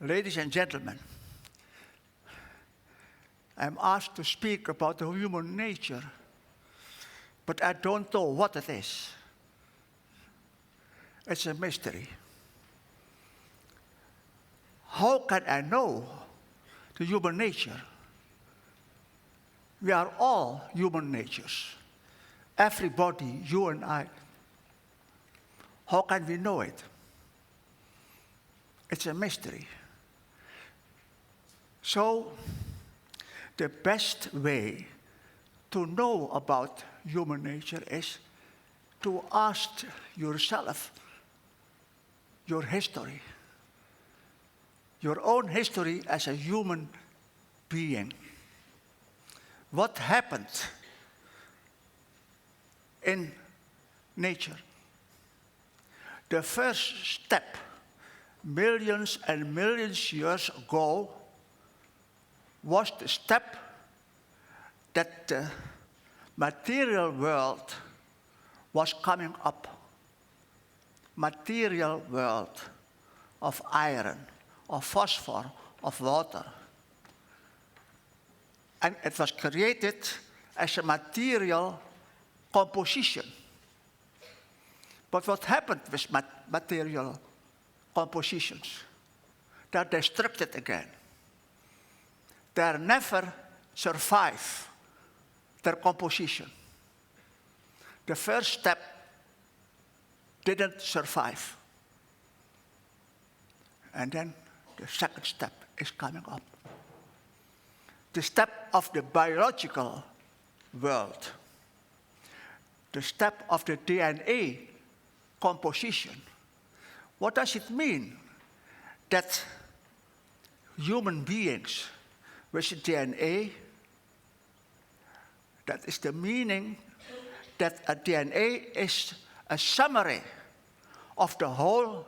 Ladies and gentlemen, I'm asked to speak about the human nature, but I don't know what it is. It's a mystery. How can I know the human nature? We are all human natures. Everybody, you and I. How can we know it? It's a mystery. So, the best way to know about human nature is to ask yourself your history, your own history as a human being. What happened in nature? The first step, millions and millions years ago, was the step that the material world was coming up. Material world of iron, of phosphor, of water. And it was created as a material composition. But what happened with material compositions? They are destructed again. They never survive their composition. The first step didn't survive. And then the second step is coming up. The step of the biological world. The step of the DNA composition. What does it mean that human beings with DNA, that is the meaning that a DNA is a summary of the whole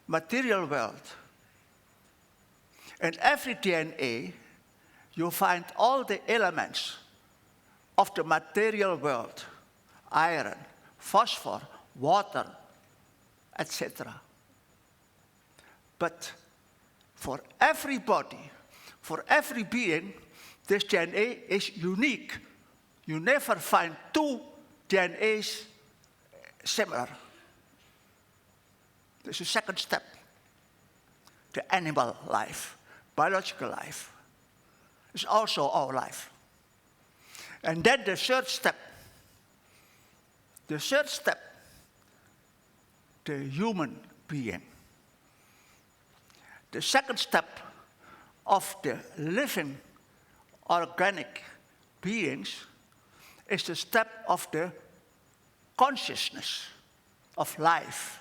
material world. In every DNA, you find all the elements of the material world, iron, phosphor, water, etc. But for everybody, for every being, this DNA is unique. You never find two DNAs similar. There's a second step, the animal life, biological life. It's also our life. And then the third step, the human being. The second step of the living organic beings is the step of the consciousness of life.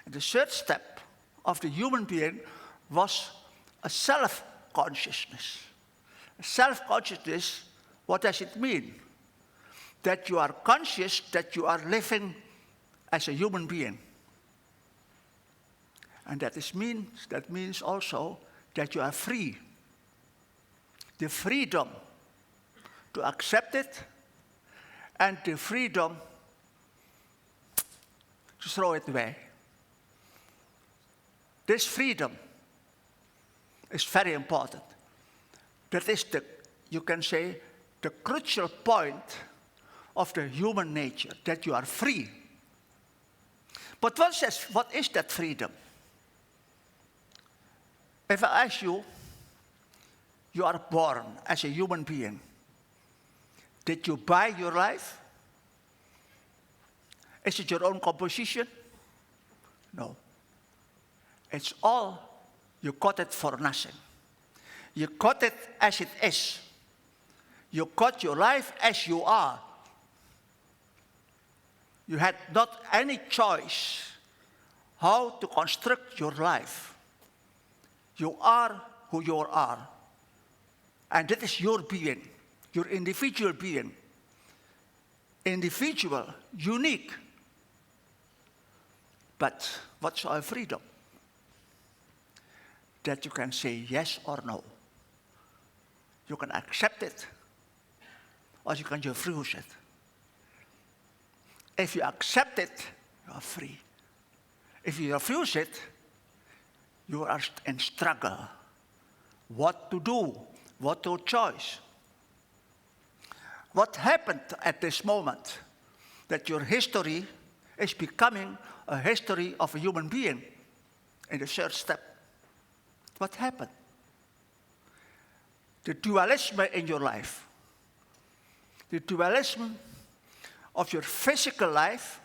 And the third step of the human being was a self-consciousness. Self-consciousness, what does it mean? That you are conscious that you are living as a human being. And that means also that you are free. The freedom to accept it and the freedom to throw it away. This freedom is very important. That is you can say, the crucial point of the human nature, that you are free. But what is that freedom? If I ask you, you are born as a human being. Did you buy your life? Is it your own composition? No. It's all, you got it for nothing. You got it as it is. You got your life as you are. You had not any choice how to construct your life. You are who you are. And that is your being, your individual being. Individual, unique. But what's our freedom? That you can say yes or no. You can accept it, or you can refuse it. If you accept it, you are free. If you refuse it, you are in struggle. What to do? What to choose? What happened at this moment that your history is becoming a history of a human being in the third step? What happened? The dualism in your life, the dualism of your physical life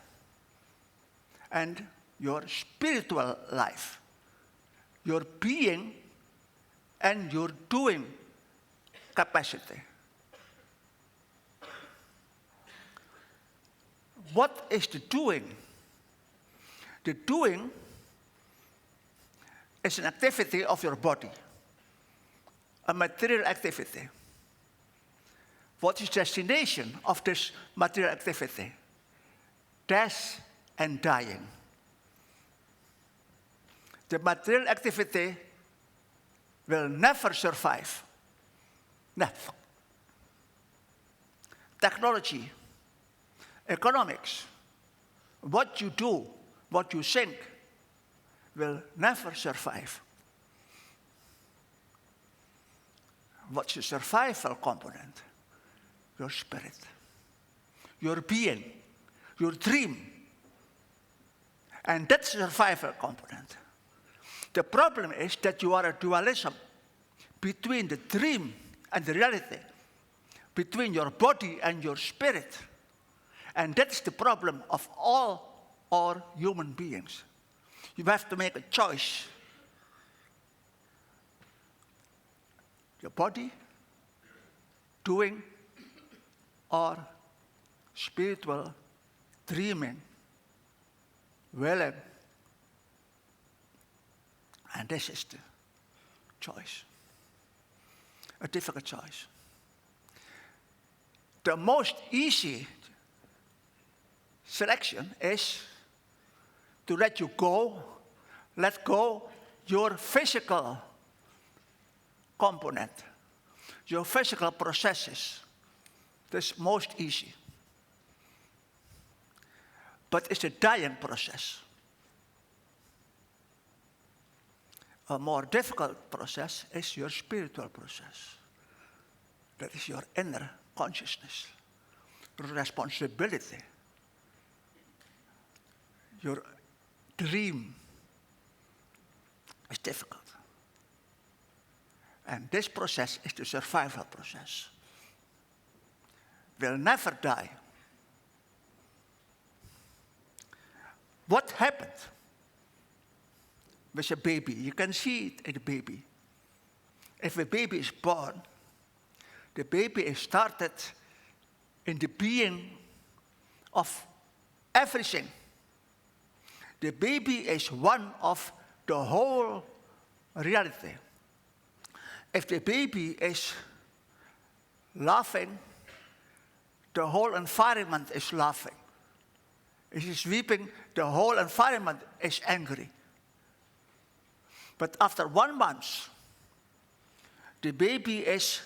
and your spiritual life, your being and your doing capacity. What is the doing? The doing is an activity of your body, a material activity. What is the destination of this material activity? Death and dying. The material activity will never survive. Never. Technology, economics, what you do, what you think, will never survive. What's the survival component? Your spirit, your being, your dream. And that's the survival component. The problem is that you are a dualism between the dream and the reality, between your body and your spirit. And that's the problem of all our human beings. You have to make a choice. Your body, doing, or spiritual, dreaming, willing. And this is the choice. A difficult choice. The most easy selection is to let go your physical component, your physical processes. That's most easy. But it's a dying process. A more difficult process is your spiritual process. That is your inner consciousness, your responsibility, your dream. Is difficult. And this process is the survival process. Will never die. What happened with a baby? You can see it in a baby. If a baby is born, the baby is started in the being of everything. The baby is one of the whole reality. If the baby is laughing, the whole environment is laughing. If he's weeping, the whole environment is angry. But after 1 month, the baby is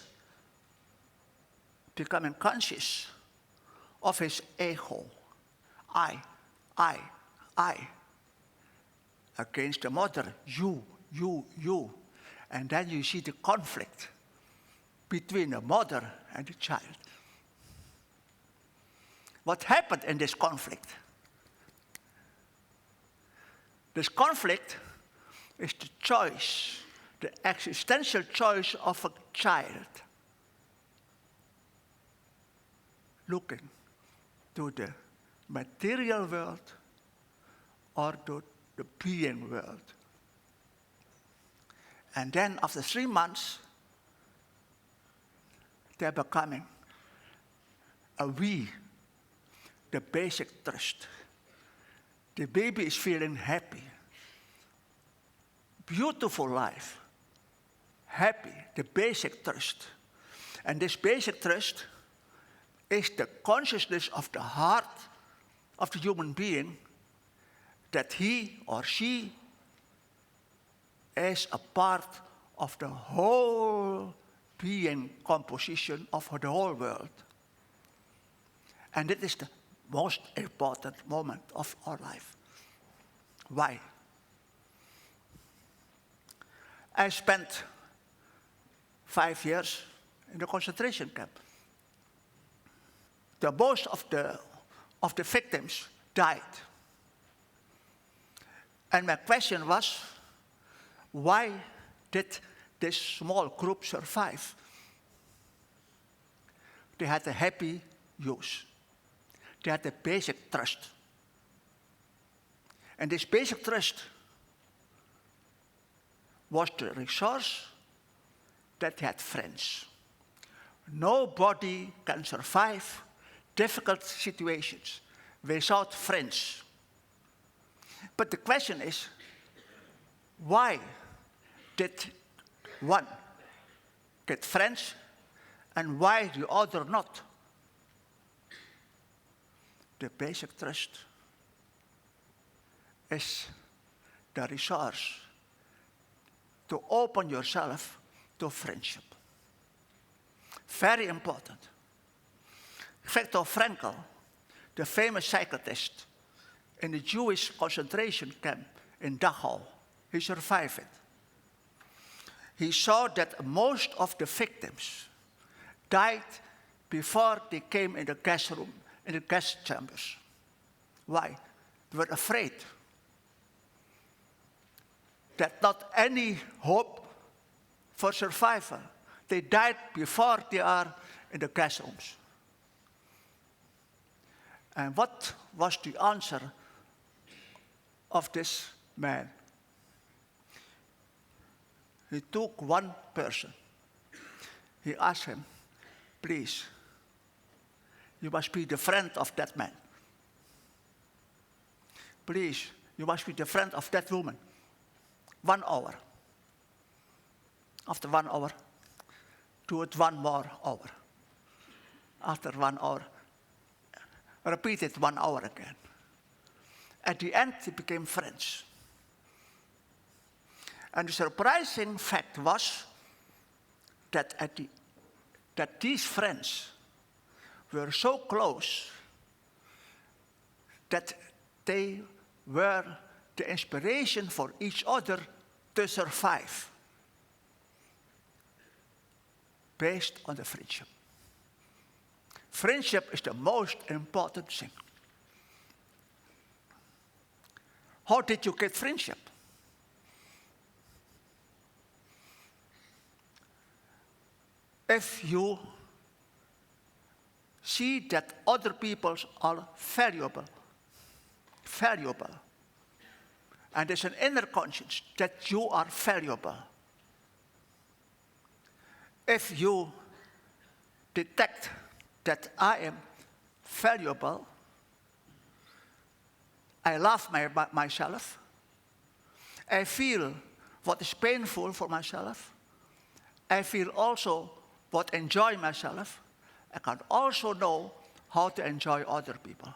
becoming conscious of his ego. I. Against the mother, you. And then you see the conflict between the mother and the child. What happened in this conflict? This conflict is the choice, the existential choice of a child looking to the material world or to the being world. And then after 3 months, they're becoming a we, the basic trust. The baby is feeling happy. Beautiful life. Happy, the basic trust. And this basic trust is the consciousness of the heart of the human being that he or she is a part of the whole being composition of the whole world. And it is the most important moment of our life. Why? I spent 5 years in the concentration camp. The most of the victims died. And my question was, why did this small group survive? They had a happy use. They had a basic trust. And this basic trust was the resource that they had friends. Nobody can survive difficult situations without friends. But the question is, why did one get friends and why the other not? The basic trust is the resource to open yourself to friendship. Very important. Viktor Frankl, the famous psychiatrist in the Jewish concentration camp in Dachau, he survived it. He saw that most of the victims died before they came in the gas room, in the gas chambers. Why? They were afraid that not any hope for survival. They died before they are in the gas rooms. And what was the answer of this man? He took one person. He asked him, please, you must be the friend of that man. Please, you must be the friend of that woman. 1 hour. After 1 hour, do it 1 more hour. After 1 hour, repeat it 1 hour again. At the end, they became friends. And the surprising fact was that that these friends were so close that they were the inspiration for each other to survive based on the friendship. Friendship is the most important thing. How did you get friendship? If you see that other people are valuable, and there's an inner conscience that you are valuable. If you detect that I am valuable, I love myself, I feel what is painful for myself, I feel also what enjoy myself, I can also know how to enjoy other people.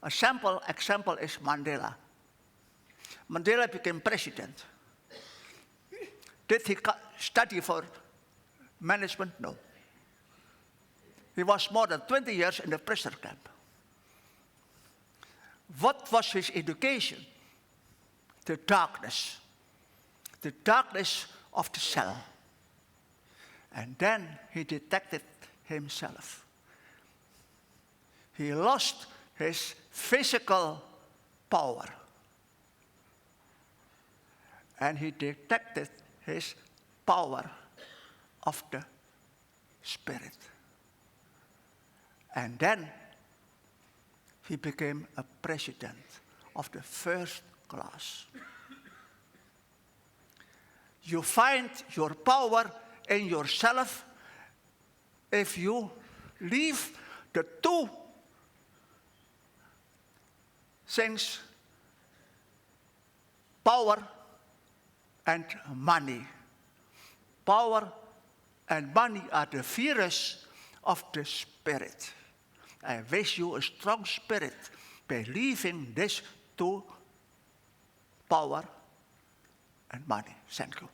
A simple example is Mandela. Mandela became president. Did he study for management? No. He was more than 20 years in the prison camp. What was his education? The darkness of the cell. And then he detected himself. He lost his physical power. And he detected his power of the spirit. And then he became a president of the first class. You find your power in yourself if you leave the two things, power and money. Power and money are the virus of the spirit. I wish you a strong spirit by leaving these two, power and money. Thank you.